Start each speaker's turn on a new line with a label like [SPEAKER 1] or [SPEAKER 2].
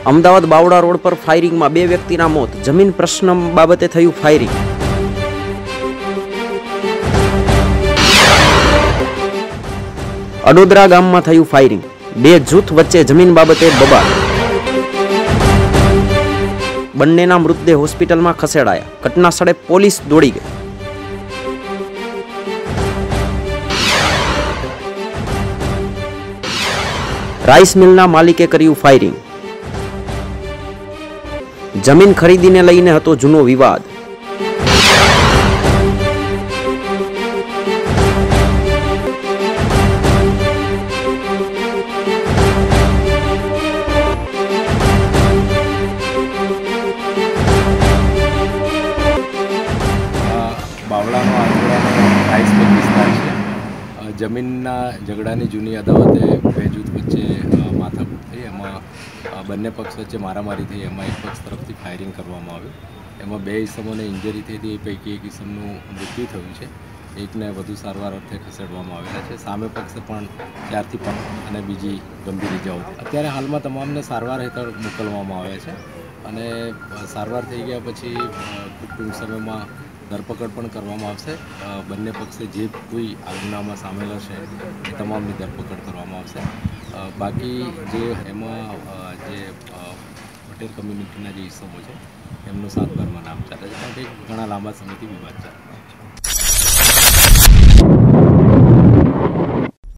[SPEAKER 1] અમદાવાદ બાવડા road પર ફાયરિંગમાં 2 વ્યક્તિના મોત. જમીન પ્રશ્ન બાબતે થયું ફાયરિંગ. અડોદરા ગામમાં થયું ફાયરિંગ. 2 જૂથ વચ્ચે જમીન બાબતે બબાલ. બંનેના મૃતદેહ હોસ્પિટલમાં ખસેડાયા. ઘટના સ્થળે પોલીસ દોડી ગઈ. રાઈસ મિલના માલિકે કર્યું ફાયરિંગ. જમીન ખરીદીને લઈને હતો જૂનો વિવાદ.
[SPEAKER 2] બાવળાનો આંતરરાનો રાઈસ મિલ વિસ્તાર છે. જમીનના ઝઘડાની જૂની અદાવતે 2 જૂથ વચ્ચે માથાકૂટ થઈ. એમાં બંને પક્ષ વચ્ચે મારામારી થઈ. એમાં એક પક્ષ તરફથી ફાયરિંગ કરવામાં આવ્યું. એમાં 2 ઇસમોને ઇન્જરી થઈ હતી. એ પૈકી એક ઇસમનું મૃત્યુ થયું છે. એકને વધુ સારવાર અર્થે ખસેડવામાં આવેલા છે. સામે પક્ષે પણ 4 થી 5 અને બીજી ગંભીર ઇજાઓ થઈ. અત્યારે હાલમાં તમામને સારવાર હેઠળ મોકલવામાં આવ્યા છે અને સારવાર થઈ ગયા પછી ખૂબ ટૂંક સમયમાં ધરપકડ પણ કરવામાં આવશે. બંને પક્ષે જે કોઈ આ ગુનામાં સામેલ હશે એ તમામની ધરપકડ કરવામાં આવશે. બાકી જે એમાં જે પટેલ કમ્યુનિટીના જે ઇસમો છે એમનું 7 બારમાં નામ ચાલે છે, કારણ કે ઘણા લાંબા સમયથી વિવાદ ચાલે છે.